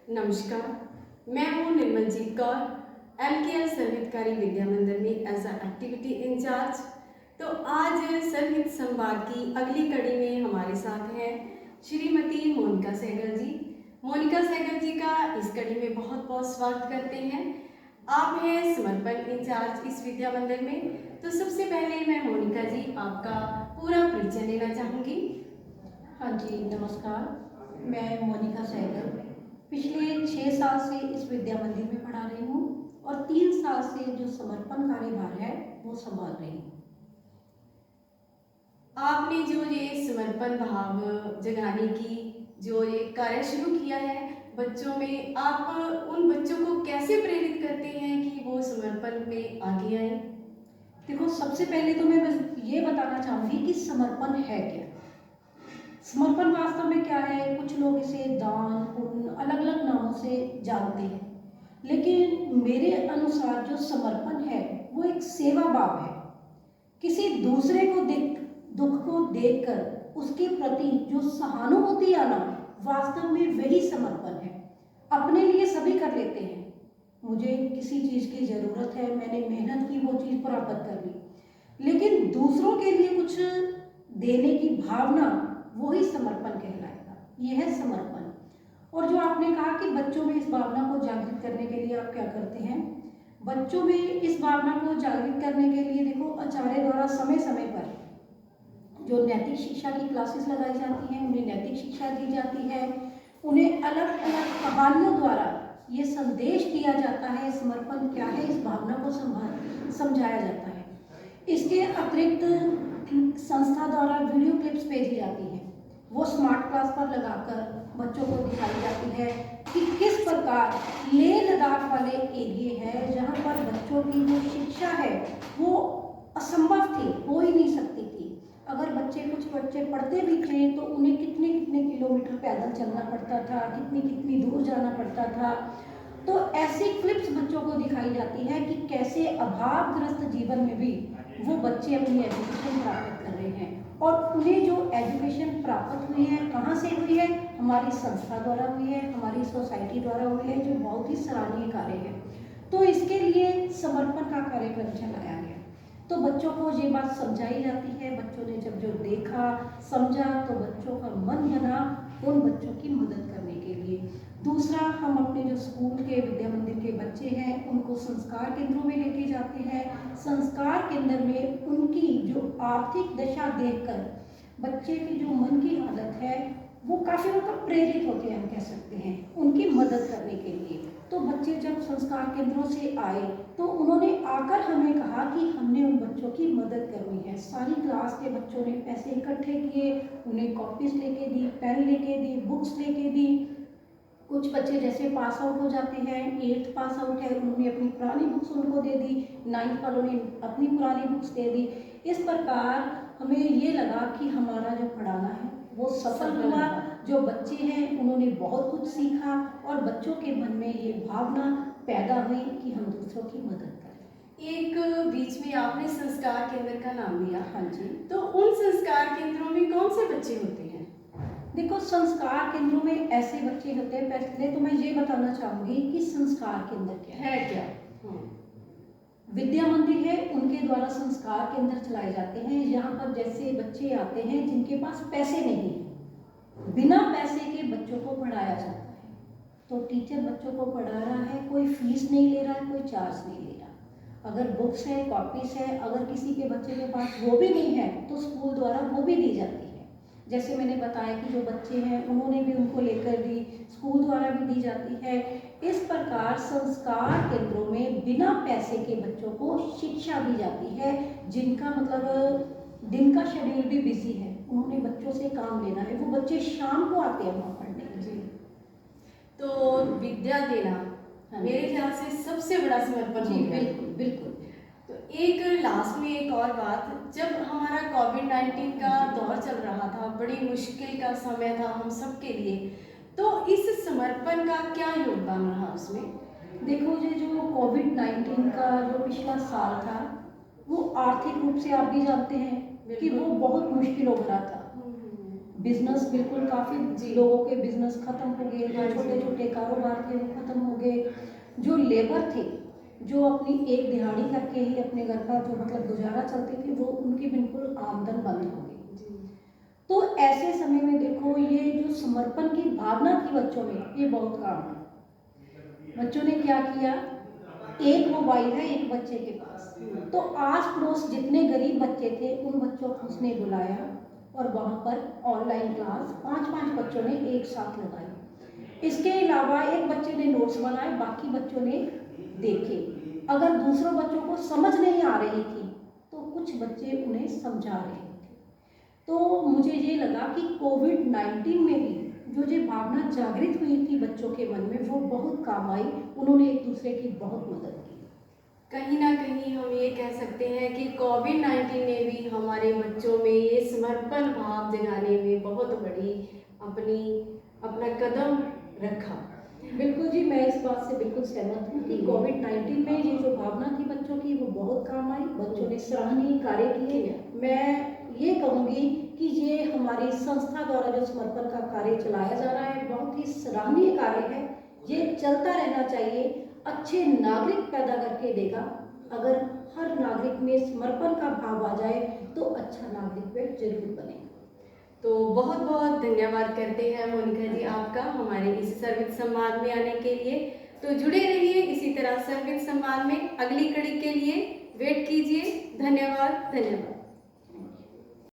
नमस्कार, मैं हूँ निर्मलजीत कौर, MKL सर्वहितकारी विद्या मंदिर में एज अ एक्टिविटी इंचार्ज। तो आज सर्वहित संवाद की अगली कड़ी में हमारे साथ हैं श्रीमती मोनिका सहगल जी। मोनिका सहगल जी का इस कड़ी में बहुत बहुत स्वागत करते हैं। आप हैं समर्पण इंचार्ज इस विद्या मंदिर में। तो सबसे पहले मैं मोनिका जी आपका पूरा परिचय लेना चाहूँगी। हाँ जी, नमस्कार। मैं मोनिका सहगल पिछले 6 साल से इस विद्या मंदिर में पढ़ा रही हूँ और 3 साल से जो समर्पण कार्यभार है वो संभाल रही हूँ। आपने जो ये समर्पण भाव जगाने की जो ये कार्य शुरू किया है बच्चों में, आप उन बच्चों को कैसे प्रेरित करते हैं कि वो समर्पण में आगे आए? देखो, सबसे पहले तो मैं बस ये बताना चाहूँगी कि समर्पण है क्या। समर्पण वास्तव में क्या है? कुछ लोग इसे दान, पुण्य, अलग अलग नामों से जानते हैं, लेकिन मेरे अनुसार जो समर्पण है वो एक सेवा भाव है। किसी दूसरे को दुख को देखकर उसके प्रति जो सहानुभूति आना, वास्तव में वही समर्पण है। अपने लिए सभी कर लेते हैं, मुझे किसी चीज़ की ज़रूरत है, मैंने मेहनत की, वो चीज़ प्राप्त कर ली, लेकिन दूसरों के लिए कुछ देने की भावना, वही समर्पण कहलाएगा। यह है समर्पण। और जो आपने कहा कि बच्चों में इस भावना को जागृत करने के लिए आप क्या करते हैं, बच्चों में इस भावना को जागृत करने के लिए देखो, आचार्य द्वारा समय समय पर जो नैतिक शिक्षा की क्लासेस लगाई जाती हैं, उन्हें नैतिक शिक्षा दी जाती है, उन्हें अलग अलग कहानियों द्वारा ये संदेश दिया जाता है समर्पण क्या है, इस भावना को समझाया जाता है। इसके अतिरिक्त संस्था द्वारा वीडियो क्लिप्स भेजी जाती हैं, वो स्मार्ट क्लास पर लगाकर बच्चों को दिखाई जाती है कि किस प्रकार लेह लद्दाख वाले एरिए हैं जहाँ पर बच्चों की जो शिक्षा है वो असंभव थी, हो ही नहीं सकती थी। अगर कुछ बच्चे पढ़ते भी थे तो उन्हें कितने कितने किलोमीटर पैदल चलना पड़ता था, कितनी कितनी दूर जाना पड़ता था। तो ऐसी क्लिप्स बच्चों को दिखाई जाती है कि कैसे अभावग्रस्त जीवन में भी वो बच्चे अपनी एजुकेशन प्राप्त कर रहे हैं। और उन्हें जो एजुकेशन प्राप्त हुई है, कहाँ से हुई है? हमारी संस्था द्वारा हुई है, हमारी सोसाइटी द्वारा हुई है, जो बहुत ही सराहनीय कार्य है। तो इसके लिए समर्पण का कार्यक्रम चलाया गया, तो बच्चों को ये बात समझाई जाती है। बच्चों ने जब जो देखा समझा तो बच्चों का मन बना उन बच्चों की मदद करने के लिए। दूसरा, हम अपने जो स्कूल के विद्या मंदिर के बच्चे हैं उनको संस्कार केंद्रों में लेके जाते हैं। संस्कार केंद्र में उनकी जो आर्थिक दशा देखकर बच्चे की जो मन की हालत है वो काफ़ी मतलब प्रेरित होते हैं, हम कह सकते हैं, उनकी मदद करने के लिए। तो बच्चे जब संस्कार केंद्रों से आए तो उन्होंने आकर हमें कहा कि हमने उन बच्चों की मदद करनी है। सारी क्लास के बच्चों ने पैसे इकट्ठे किए, उन्हें कॉपीज लेके दी, पेन लेके दी, बुक्स लेके दी। कुछ बच्चे जैसे पास आउट हो जाते हैं, 8th पास आउट है, उन्होंने अपनी पुरानी बुक्स उनको दे दी, 9th वालों ने अपनी पुरानी बुक्स दे दी। इस प्रकार हमें ये लगा कि हमारा जो पढ़ाना है वो सफल हुआ। जो बच्चे हैं उन्होंने बहुत कुछ सीखा और बच्चों के मन में ये भावना पैदा हुई कि हम दूसरों की मदद करें। एक बीच में आपने संस्कार केंद्र का नाम लिया। हाँ जी। तो उन संस्कार केंद्रों में कौन से बच्चे होते हैं? देखो, संस्कार केंद्रों में ऐसे बच्चे होते हैं, पहले तो मैं ये बताना चाहूँगी कि संस्कार केंद्र क्या है। विद्या मंदिर है, उनके द्वारा संस्कार केंद्र चलाए जाते हैं। यहाँ पर जैसे बच्चे आते हैं जिनके पास पैसे नहीं है, बिना पैसे के बच्चों को पढ़ाया जाता है। तो टीचर बच्चों को पढ़ा रहा है, कोई फीस नहीं ले रहा है, कोई चार्ज नहीं ले रहा। अगर बुक्स है, कॉपीज है, अगर किसी के बच्चे के पास वो भी नहीं है तो स्कूल द्वारा वो भी दी जाती है। जैसे मैंने बताया कि जो बच्चे हैं उन्होंने भी उनको लेकर दी, स्कूल द्वारा भी दी जाती है। इस प्रकार संस्कार केंद्रों में बिना पैसे के बच्चों को शिक्षा दी जाती है, जिनका मतलब दिन का शेड्यूल भी बिजी है, उन्होंने बच्चों से काम लेना है, वो बच्चे शाम को आते हैं वहाँ पढ़ने के लिए। तो विद्या देना मेरे ख्याल से सबसे बड़ा समर्पण जी, हो गया। बिल्कुल बिल्कुल। तो एक लास्ट में एक और बात, जब हमारा कोविड-19 का दौर चल रहा था, बड़ी मुश्किल का समय था हम सब के लिए, तो इस समर्पण का क्या योगदान रहा उसमें? देखो, ये जो कोविड-19 का जो पिछला साल था वो आर्थिक रूप से आप भी जानते हैं कि वो बहुत मुश्किल हो रहा था। बिजनेस बिल्कुल काफ़ी जी। लोगों के बिजनेस खत्म हो गए, हाँ जो जी। छोटे छोटे कारोबार थे वो खत्म हो गए, जो लेबर थे जो अपनी एक दिहाड़ी करके ही अपने घर का जो मतलब गुजारा चलते थे वो उनकी बिल्कुल आमदन बंद हो गई। जी। तो ऐसे समय में देखो ये जो समर्पण की भावना थी बच्चों में ये बहुत काम आई। बच्चों ने क्या किया, एक मोबाइल है एक बच्चे के पास, तो आस पड़ोस जितने गरीब बच्चे थे उन बच्चों को उसने बुलाया और वहाँ पर ऑनलाइन क्लास 5-5 बच्चों ने एक साथ लगाई। इसके अलावा एक बच्चे ने नोट्स बनाए, बाकी बच्चों ने देखे। अगर दूसरों बच्चों को समझ नहीं आ रही थी तो कुछ बच्चे उन्हें समझा रहे थे। तो मुझे ये लगा कि कोविड-19 में भी जो ये भावना जागृत हुई थी बच्चों के मन में वो बहुत काम आई, उन्होंने एक दूसरे की बहुत मदद की। कहीं ना कहीं हम ये कह सकते हैं कि कोविड-19 ने भी हमारे बच्चों में ये समर्पण भाव जगाने में बहुत बड़ी अपना कदम रखा। बिल्कुल जी, मैं इस बात से बिल्कुल सहमत हूँ कि कोविड-19 में ये जो भावना थी बच्चों की वो बहुत काम आई, बच्चों ने सराहनीय कार्य किए। मैं ये कहूँगी कि ये हमारी संस्था द्वारा जो समर्पण का कार्य चलाया जा रहा है बहुत ही सराहनीय कार्य है, ये चलता रहना चाहिए, अच्छे नागरिक पैदा करके देगा। अगर हर नागरिक में समर्पण का भाव आ जाए तो अच्छा नागरिक वे जरूर बनेगा। तो बहुत बहुत धन्यवाद करते हैं मोनिका जी आपका हमारे इस सर्वित संवाद में आने के लिए। तो जुड़े रहिए इसी तरह सर्वित संवाद में, अगली कड़ी के लिए वेट कीजिए। धन्यवाद धन्यवाद।